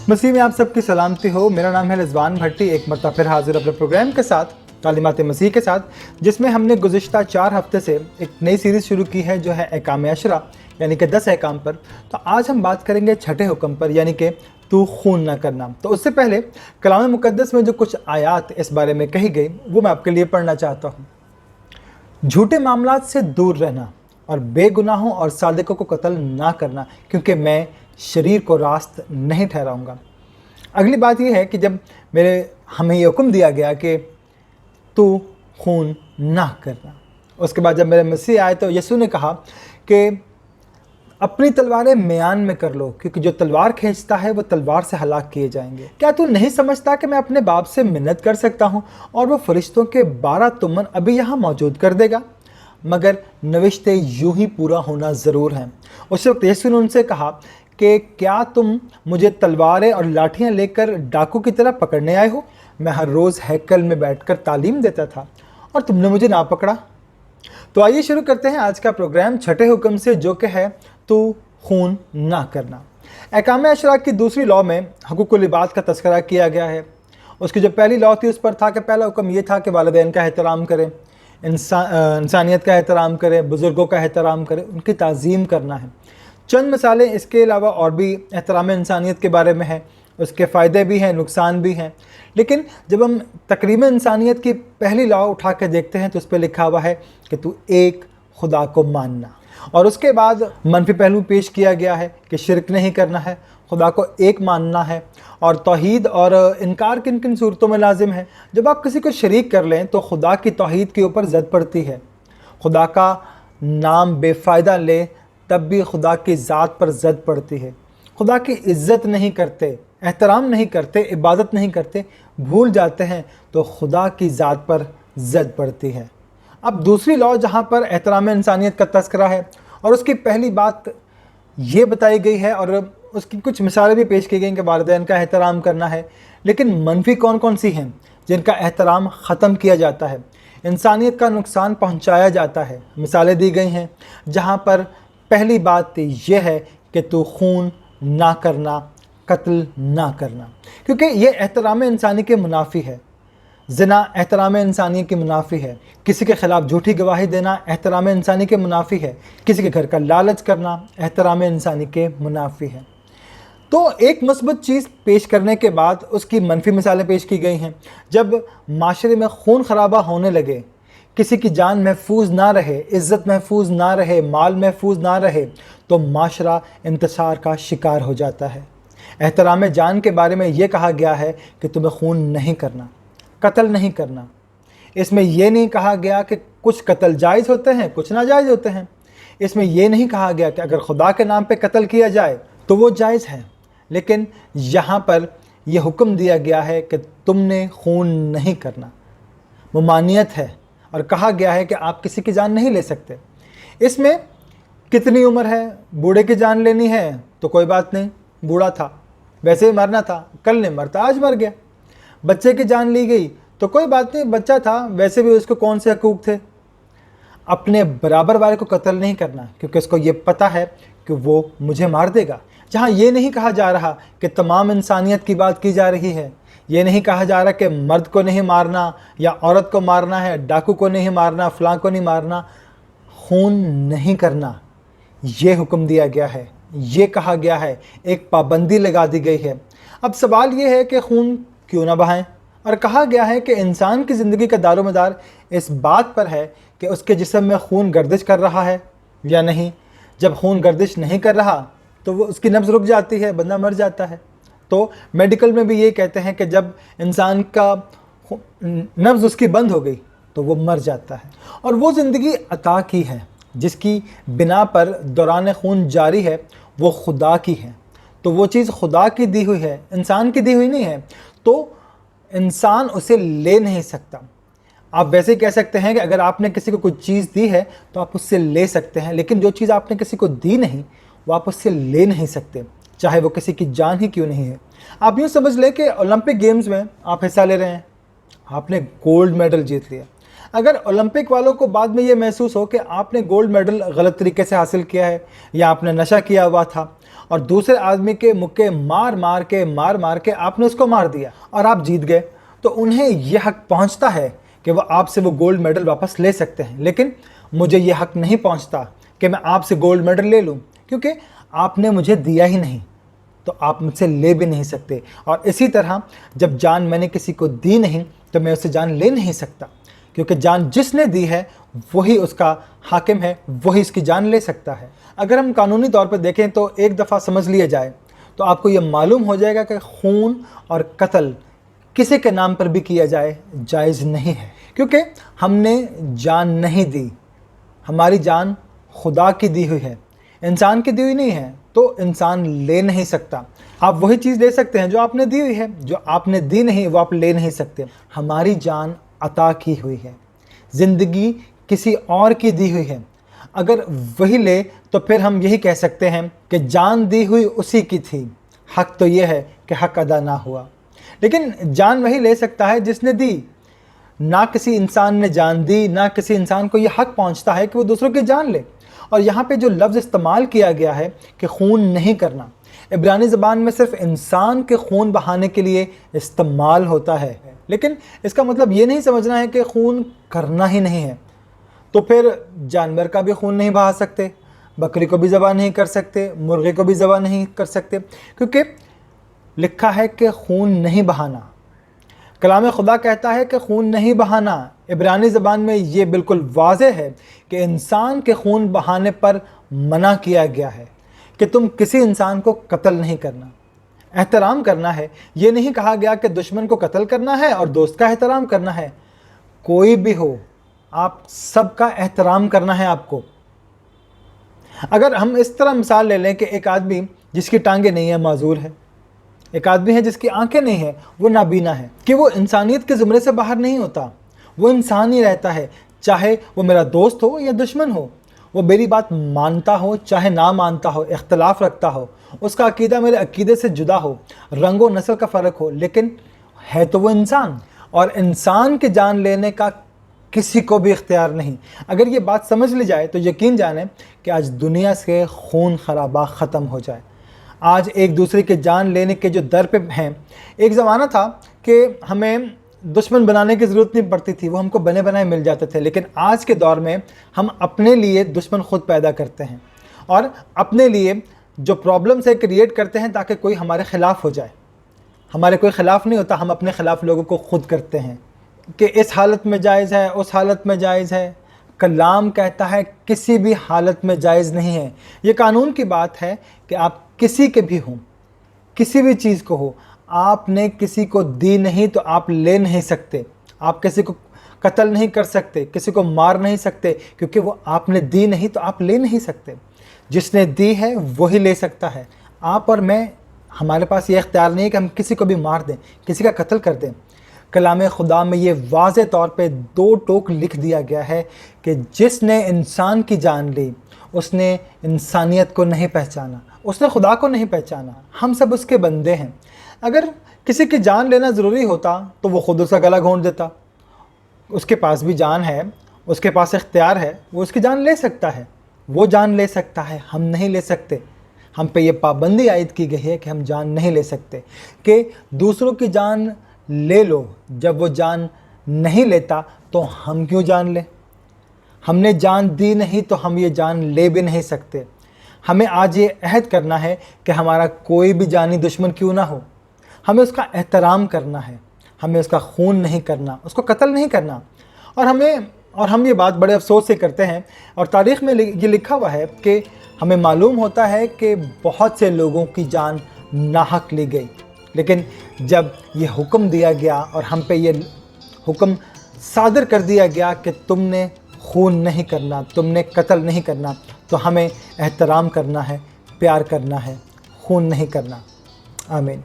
मसीह में आप सबकी सलामती हो। मेरा नाम है रिजवान भट्टी, एक मरतबा फिर हाजिर अपने प्रोग्राम के साथ, तालीमात मसीह के साथ, जिसमें हमने गुज़िश्ता 4 हफ्ते से एक नई सीरीज़ शुरू की है जो है अहकाम अशरा यानी कि 10 अहकाम पर। तो आज हम बात करेंगे छठे हुक्म पर यानी कि तू खून न करना। तो उससे पहले कलाम मुक़द्दस में जो कुछ आयात इस बारे में कही गई वो मैं आपके लिए पढ़ना चाहता हूँ। झूठे मामलात से दूर रहना और बेगुनाहों और सादिकों को कत्ल ना करना, क्योंकि मैं शरीर को रास्त नहीं ठहराऊंगा। अगली बात यह है कि जब हमें ये हुक्म दिया गया कि तू खून ना करना, उसके बाद जब मेरे मसीह आए तो यीशु ने कहा कि अपनी तलवारें म्यान में कर लो, क्योंकि जो तलवार खींचता है वो तलवार से हलाक किए जाएंगे। क्या तू नहीं समझता कि मैं अपने बाप से मिन्नत कर सकता हूँ और वो फरिश्तों के 12 तुमन अभी यहाँ मौजूद कर देगा, मगर नविश्ते यूं ही पूरा होना ज़रूर है। उस वक्त यीशु ने उनसे कहा कि क्या तुम मुझे तलवारें और लाठियाँ लेकर डाकू की तरह पकड़ने आए हो? मैं हर रोज़ हैकल में बैठकर तालीम देता था और तुमने मुझे ना पकड़ा। तो आइए शुरू करते हैं आज का प्रोग्राम छठे हुक्म से, जो कि है तू खून ना करना। अहकाम अशरा की दूसरी लॉ में हकूक़ुल इबाद का तस्करा किया गया है। उसकी जो पहली लॉ थी उस पर था कि पहला हुक्म ये था कि वालिदैन का एहतराम करें, इंसानियत का एहतराम करें, बुज़ुर्गों का एहतराम करें, उनकी ताज़ीम करना है। चंद मिसालें इसके अलावा और भी एहतराम इंसानियत के बारे में है, उसके फ़ायदे भी हैं, नुकसान भी हैं। लेकिन जब हम तकरीबन इंसानियत की पहली लॉ उठा के देखते हैं तो उस पर लिखा हुआ है कि तू एक खुदा को मानना, और उसके बाद मनफी पहलू पेश किया गया है कि शिरक नहीं करना है, खुदा को एक मानना है, और तौहीद और इनकार किन किन सूरतों में लाजिम है। जब आप किसी को शरीक कर लें तो खुदा की तौहीद के ऊपर ज़द पड़ती है। खुदा का नाम बेफ़ायदा ले तब भी खुदा की ज़ात पर ज़द पड़ती है। खुदा की इज़्ज़त नहीं करते, एहतराम नहीं करते, इबादत नहीं करते, भूल जाते हैं तो खुदा की ज़ात पर ज़द पड़ती है। अब दूसरी लॉ जहाँ पर एहतराम इंसानियत का तस्करा है और उसकी पहली बात ये बताई गई है और उसकी कुछ मिसालें भी पेश की गई कि वालिदैन का एहतराम करना है, लेकिन मनफी कौन कौन सी हैं जिनका एहतराम ख़त्म किया जाता है, इंसानियत का नुकसान पहुँचाया जाता है। मिसालें दी गई हैं जहाँ पर पहली बात यह है कि तू खून ना करना, कत्ल ना करना, क्योंकि ये एहतराम इंसानी के मुनाफी है। ज़िना एहतराम इंसानी के मुनाफी है। किसी के ख़िलाफ़ झूठी गवाही देना एहतराम इंसानी के मुनाफी है। किसी के घर का लालच करना एहतराम इंसानी के मुनाफी है। तो एक मुस्बत चीज़ पेश करने के बाद उसकी मनफी मिसालें पेश की गई हैं। जब माशरे में खून खराबा होने लगे, किसी की जान महफूज ना रहे, इज़्ज़त महफूज ना रहे, माल महफूज ना रहे, तो माशरा इंतशार का शिकार हो जाता है। एहतराम जान के बारे में ये कहा गया है कि तुम्हें खून नहीं करना, कत्ल नहीं करना। इसमें यह नहीं कहा गया कि कुछ कत्ल जायज़ होते हैं, कुछ नाजायज़ होते हैं। इसमें यह नहीं कहा गया कि अगर खुदा के नाम पे कत्ल किया जाए तो वो जायज़ है। लेकिन यहाँ पर यह हुक्म दिया गया है कि तुमने खून नहीं करना, ममानियत है, और कहा गया है कि आप किसी की जान नहीं ले सकते। इसमें कितनी उम्र है, बूढ़े की जान लेनी है तो कोई बात नहीं, बूढ़ा था वैसे ही मरना था, कल नहीं मरता आज मर गया। बच्चे की जान ली गई तो कोई बात नहीं, बच्चा था वैसे भी उसको कौन से हकूक़ थे। अपने बराबर वाले को कत्ल नहीं करना, क्योंकि उसको ये पता है कि वो मुझे मार देगा। जहाँ ये नहीं कहा जा रहा कि तमाम इंसानियत की बात की जा रही है, ये नहीं कहा जा रहा कि मर्द को नहीं मारना या औरत को मारना है, डाकू को नहीं मारना, फलां को नहीं मारना, खून नहीं करना, ये हुक्म दिया गया है, ये कहा गया है, एक पाबंदी लगा दी गई है। अब सवाल ये है कि खून क्यों ना बहाएं, और कहा गया है कि इंसान की ज़िंदगी का दारोमदार इस बात पर है कि उसके जिस्म में खून गर्दिश कर रहा है या नहीं। जब खून गर्दिश नहीं कर रहा तो वो उसकी नब्ज़ रुक जाती है, बंदा मर जाता है। तो मेडिकल में भी ये कहते हैं कि जब इंसान का नब्ज़ उसकी बंद हो गई तो वो मर जाता है। और वो ज़िंदगी अता की है जिसकी बिना पर दौरान खून जारी है, वो खुदा की है। तो वो चीज़ खुदा की दी हुई है, इंसान की दी हुई नहीं है, तो इंसान उसे ले नहीं सकता। आप वैसे ही कह सकते हैं कि अगर आपने किसी को कोई चीज़ दी है तो आप उससे ले सकते हैं, लेकिन जो चीज़ आपने किसी को दी नहीं वो आप उससे ले नहीं सकते, चाहे वो किसी की जान ही क्यों नहीं है। आप यूँ समझ लें कि ओलंपिक गेम्स में आप हिस्सा ले रहे हैं, आपने गोल्ड मेडल जीत लिया। अगर ओलंपिक वालों को बाद में ये महसूस हो कि आपने गोल्ड मेडल गलत तरीके से हासिल किया है या आपने नशा किया हुआ था और दूसरे आदमी के मुक्के मार मार के आपने उसको मार दिया और आप जीत गए, तो उन्हें यह हक पहुंचता है कि वो आपसे वो गोल्ड मेडल वापस ले सकते हैं। लेकिन मुझे ये हक नहीं पहुंचता कि मैं आपसे गोल्ड मेडल ले लूं, क्योंकि आपने मुझे दिया ही नहीं, तो आप मुझसे ले भी नहीं सकते। और इसी तरह जब जान मैंने किसी को दी नहीं तो मैं उससे जान ले नहीं सकता, क्योंकि जान जिसने दी है वही उसका हाकिम है, वही उसकी जान ले सकता है। अगर हम कानूनी तौर पर देखें तो एक दफ़ा समझ लिया जाए तो आपको ये मालूम हो जाएगा कि खून और कत्ल किसी के नाम पर भी किया जाए जायज़ नहीं है, क्योंकि हमने जान नहीं दी। हमारी जान खुदा की दी हुई है, इंसान की दी हुई नहीं है, तो इंसान ले नहीं सकता। आप वही चीज़ ले सकते हैं जो आपने दी हुई है, जो आपने दी नहीं वो आप ले नहीं सकते। हमारी जान अता की हुई है, ज़िंदगी किसी और की दी हुई है। अगर वही ले तो फिर हम यही कह सकते हैं कि जान दी हुई उसी की थी, हक तो ये है कि हक अदा ना हुआ। लेकिन जान वही ले सकता है जिसने दी। ना किसी इंसान ने जान दी, ना किसी इंसान को ये हक पहुंचता है कि वो दूसरों की जान ले। और यहाँ पे जो लफ्ज़ इस्तेमाल किया गया है कि खून नहीं करना, इब्रानी ज़बान में सिर्फ इंसान के खून बहाने के लिए इस्तेमाल होता है, लेकिन इसका मतलब ये नहीं समझना है कि खून करना ही नहीं है। तो फिर जानवर का भी खून नहीं बहा सकते, बकरी को भी ज़बह नहीं कर सकते, मुर्गे को भी ज़बह नहीं कर सकते, क्योंकि लिखा है कि खून नहीं बहाना। कलाम खुदा कहता है कि खून नहीं बहाना। इब्रानी ज़बान में ये बिल्कुल वाज़ेह है कि इंसान के खून बहाने पर मना किया गया है कि तुम किसी इंसान को कत्ल नहीं करना, एहतराम करना है। ये नहीं कहा गया कि दुश्मन को कत्ल करना है और दोस्त का एहतराम करना है। कोई भी हो, आप सबका एहतराम करना है आपको। अगर हम इस तरह मिसाल ले लें कि एक आदमी जिसकी टांगें नहीं है माजूर है, एक आदमी है जिसकी आंखें नहीं है, वो नाबीना है, कि वो इंसानियत के ज़ुमरे से बाहर नहीं होता, वो इंसान ही रहता है। चाहे वो मेरा दोस्त हो या दुश्मन हो, वो मेरी बात मानता हो चाहे ना मानता हो, इख्तलाफ रखता हो, उसका अकीदा मेरे अकीदे से जुदा हो, रंग व नस्ल का फ़र्क हो, लेकिन है तो वो इंसान। और इंसान की जान लेने का किसी को भी इख्तियार नहीं। अगर ये बात समझ ली जाए तो यकीन जाने कि आज दुनिया से खून खराबा ख़त्म हो जाए। आज एक दूसरे की जान लेने के जो दर पे हैं, एक ज़माना था कि हमें दुश्मन बनाने की ज़रूरत नहीं पड़ती थी, वो हमको बने बनाए मिल जाते थे। लेकिन आज के दौर में हम अपने लिए दुश्मन खुद पैदा करते हैं और अपने लिए जो प्रॉब्लम्स है क्रिएट करते हैं ताकि कोई हमारे ख़िलाफ़ हो जाए। हमारे कोई ख़िलाफ़ नहीं होता, हम अपने ख़िलाफ़ लोगों को खुद करते हैं कि इस हालत में जायज़ है, उस हालत में जायज़ है। कलाम कहता है किसी भी हालत में जायज़ नहीं है। ये कानून की बात है कि आप किसी के भी हों, किसी भी चीज़ को हो, आपने किसी को दी नहीं तो आप ले नहीं सकते। आप किसी को कत्ल नहीं कर सकते, किसी को मार नहीं सकते, क्योंकि वो आपने दी नहीं तो आप ले नहीं सकते। जिसने दी है वही ले सकता है। आप और मैं, हमारे पास ये इख्तियार नहीं है कि हम किसी को भी मार दें, किसी का कत्ल कर दें। कलाम खुदा में ये वाज़े तौर पे 2 टोक लिख दिया गया है कि जिसने इंसान की जान ली उसने इंसानियत को नहीं पहचाना, उसने खुदा को नहीं पहचाना। हम सब उसके बंदे हैं। अगर किसी की जान लेना ज़रूरी होता तो वो ख़ुद उसका गला घोंट देता। उसके पास भी जान है, उसके पास इख्तियार है, वो उसकी जान ले सकता है, वो जान ले सकता है, हम नहीं ले सकते। हम पे ये पाबंदी आयद की गई है कि हम जान नहीं ले सकते, कि दूसरों की जान ले लो। जब वो जान नहीं लेता तो हम क्यों जान लें? हमने जान दी नहीं तो हम ये जान ले भी नहीं सकते। हमें आज ये अहद करना है कि हमारा कोई भी जानी दुश्मन क्यों ना हो, हमें उसका एहतराम करना है, हमें उसका खून नहीं करना, उसको कत्ल नहीं करना। और हम ये बात बड़े अफसोस से करते हैं, और तारीख़ में ये लिखा हुआ है कि हमें मालूम होता है कि बहुत से लोगों की जान नाहक ली गई। लेकिन जब ये हुक्म दिया गया और हम पे ये हुक्म सादर कर दिया गया कि तुमने खून नहीं करना, तुमने कत्ल नहीं करना, तो हमें एहतराम करना है, प्यार करना है, खून नहीं करना। आमीन।